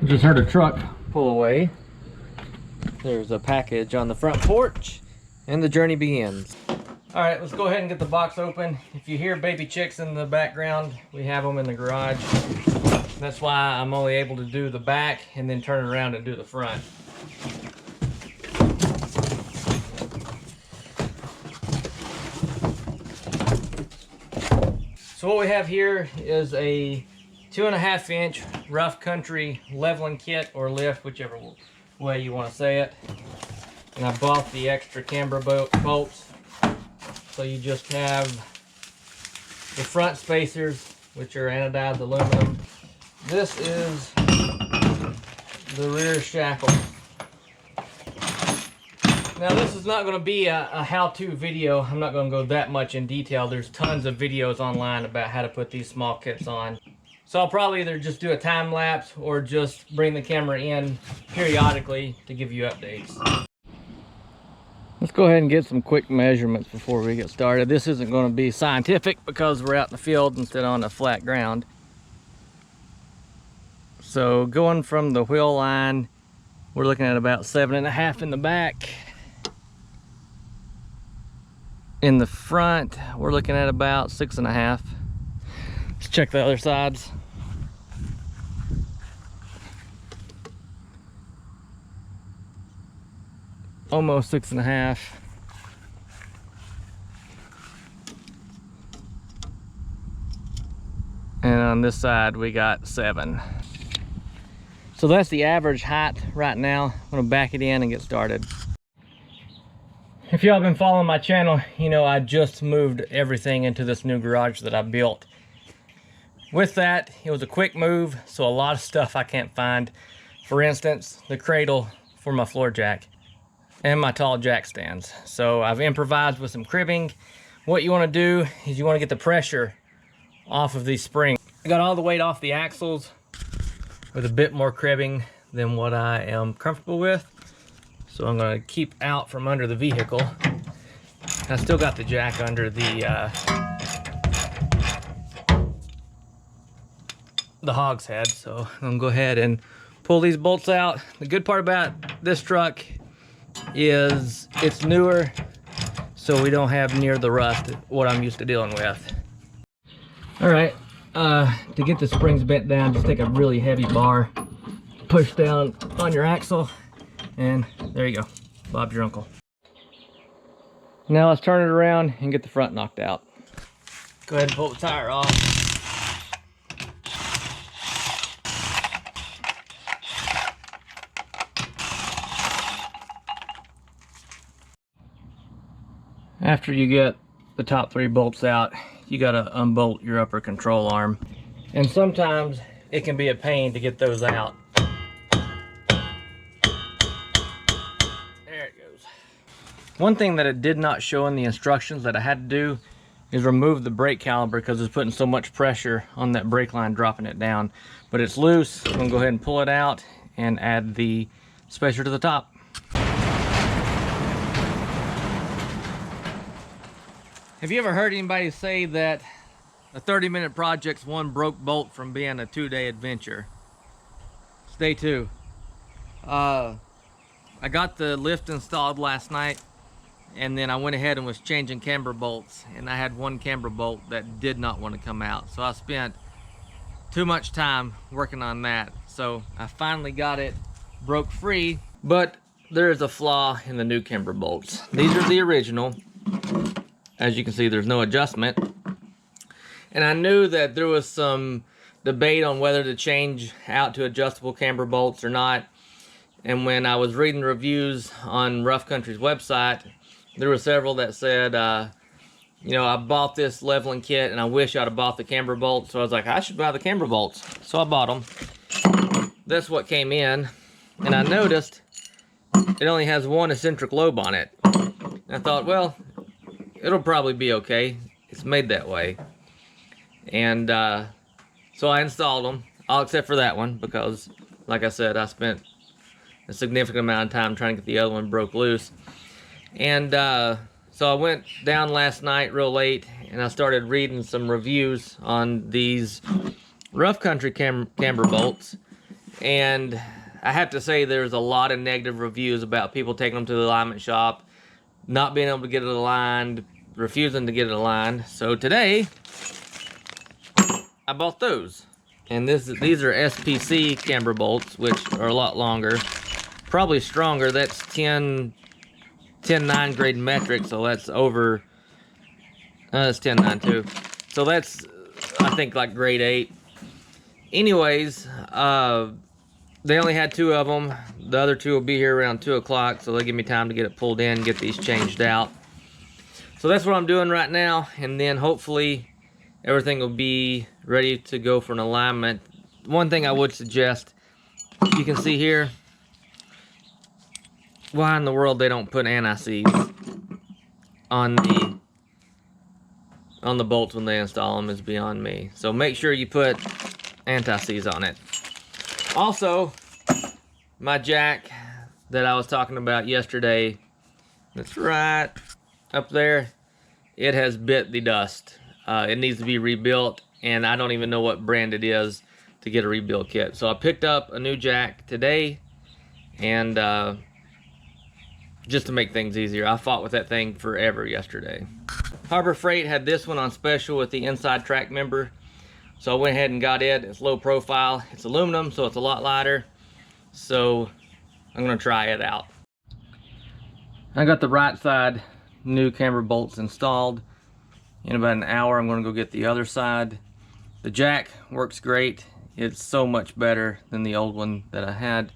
Just heard a truck pull away. There's a package on the front porch, and the journey begins. All right, let's go ahead and get the box open. If you hear baby chicks in the background, we have them in the garage. That's why I'm only able to do the back and then turn around and do the front. So what we have here is a 2.5 inch rough country leveling kit or lift, whichever way you want to say it. And I bought the extra camber bolts. So you just have the front spacers, which are anodized aluminum. This is the rear shackle. Now this is not going to be a how-to video. I'm not going to go that much in detail. There's tons of videos online about how to put these small kits on. So I'll probably either just do a time lapse or just bring the camera in periodically to give you updates. Let's go ahead and get some quick measurements before we get started. This isn't going to be scientific because we're out in the field instead of on the flat ground. So going from the wheel line, we're looking at about 7.5 in the back. In the front, we're looking at about 6.5. Let's check the other sides. Almost 6.5. And on this side, we got 7. So that's the average height right now. I'm gonna back it in and get started. If y'all been following my channel, you know I just moved everything into this new garage that I built. With that, it was a quick move, so a lot of stuff I can't find. For instance, the cradle for my floor jack and my tall jack stands. So I've improvised with some cribbing. What you want to do is you want to get the pressure off of these springs. I got all the weight off the axles with a bit more cribbing than what I am comfortable with. So I'm going to keep out from under the vehicle. I still got the jack under the hogshead, so I'm going to go ahead and pull these bolts out. The good part about this truck is it's newer, so we don't have near the rust what I'm used to dealing with. All right, to get the springs bent down, just take a really heavy bar, push down on your axle, and there you go. Bob's your uncle. Now let's turn it around and get the front knocked out. Go ahead and pull the tire off. After you get the top 3 bolts out, you gotta unbolt your upper control arm. And sometimes it can be a pain to get those out. There it goes. One thing that it did not show in the instructions that I had to do is remove the brake caliper because it's putting so much pressure on that brake line, dropping it down. But it's loose. I'm gonna go ahead and pull it out and add the spacer to the top. Have you ever heard anybody say that a 30-minute project's one broke bolt from being a 2-day adventure? It's day 2. I got the lift installed last night, and then I went ahead and was changing camber bolts, and I had one camber bolt that did not want to come out. So I spent too much time working on that. So I finally got it broke free, but there is a flaw in the new camber bolts. These are the original. As you can see, there's no adjustment. And I knew that there was some debate on whether to change out to adjustable camber bolts or not. And when I was reading reviews on Rough Country's website, there were several that said, you know, I bought this leveling kit and I wish I'd have bought the camber bolts. So I was like, I should buy the camber bolts. So I bought them. That's what came in. And I noticed it only has one eccentric lobe on it. And I thought, well, it'll probably be okay. It's made that way. And so I installed them, all except for that one, because like I said, I spent a significant amount of time trying to get the other one broke loose. And so I went down last night real late and I started reading some reviews on these Rough Country camber bolts. And I have to say there's a lot of negative reviews about people taking them to the alignment shop, not being able to get it aligned, refusing to get it aligned. So today, I bought those. And these are SPC camber bolts, which are a lot longer. Probably stronger. That's 10.9 grade metric, so that's over, that's 10.9 too. So that's, I think, like grade 8. Anyways, they only had 2 of them. The other 2 will be here around 2 o'clock, so they'll give me time to get it pulled in and get these changed out. So that's what I'm doing right now, and then hopefully everything will be ready to go for an alignment. One thing I would suggest, you can see here, why in the world they don't put anti-seize on the bolts when they install them is beyond me. So make sure you put anti-seize on it. Also, my jack that I was talking about yesterday, that's right up there, it has bit the dust. It needs to be rebuilt, and I don't even know what brand it is to get a rebuild kit. So I picked up a new jack today, and just to make things easier, I fought with that thing forever yesterday. Harbor Freight had this one on special with the inside track member, so I went ahead and got it. It's low profile, it's aluminum, so it's a lot lighter. So I'm gonna try it out. I got the right side new camber bolts installed. In about an hour, I'm gonna go get the other side. The jack works great. It's so much better than the old one that I had.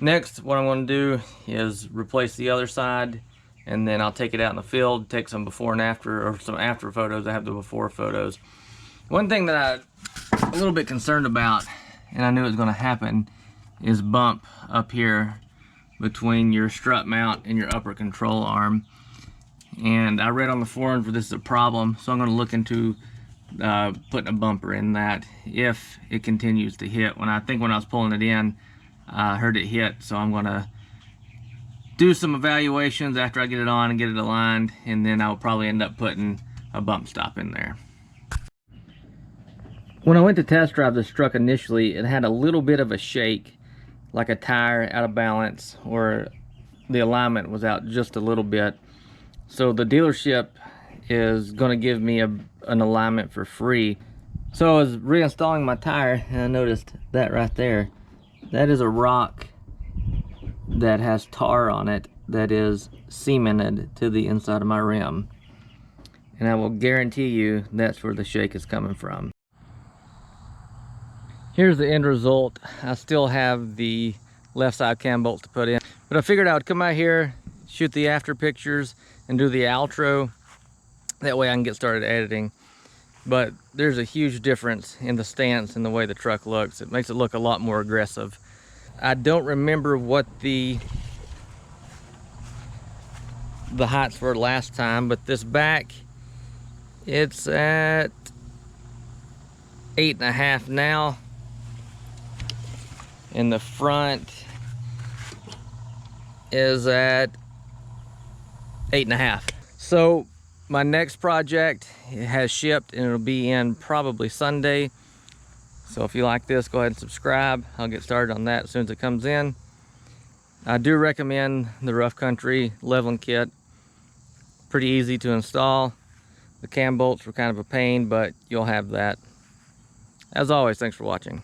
Next, what I'm gonna do is replace the other side, and then I'll take it out in the field, take some before and after, or some after photos. I have the before photos. One thing that I'm a little bit concerned about, and I knew it was gonna happen, is bump up here between your strut mount and your upper control arm. And I read on the forums where this is a problem, so I'm going to look into putting a bumper in that if it continues to hit. When I was pulling it in, I heard it hit, so I'm going to do some evaluations after I get it on and get it aligned, and then I'll probably end up putting a bump stop in there. When I went to test drive this truck initially, it had a little bit of a shake, like a tire out of balance, or the alignment was out just a little bit. So the dealership is going to give me an alignment for free. So I was reinstalling my tire, and I noticed that right there. That is a rock that has tar on it that is cemented to the inside of my rim. And I will guarantee you that's where the shake is coming from. Here's the end result. I still have the left side cam bolts to put in, but I figured I would come out here, shoot the after pictures, and do the outro. That way I can get started editing. But there's a huge difference in the stance and the way the truck looks. It makes it look a lot more aggressive. I don't remember what the heights were last time, but this back, it's at 8.5 now. And the front is at 8.5. So my next project has shipped, and it'll be in probably Sunday. So if you like this, go ahead and subscribe. I'll get started on that as soon as it comes in. I do recommend the Rough Country leveling kit. Pretty easy to install. The cam bolts were kind of a pain, but you'll have that. As always, thanks for watching.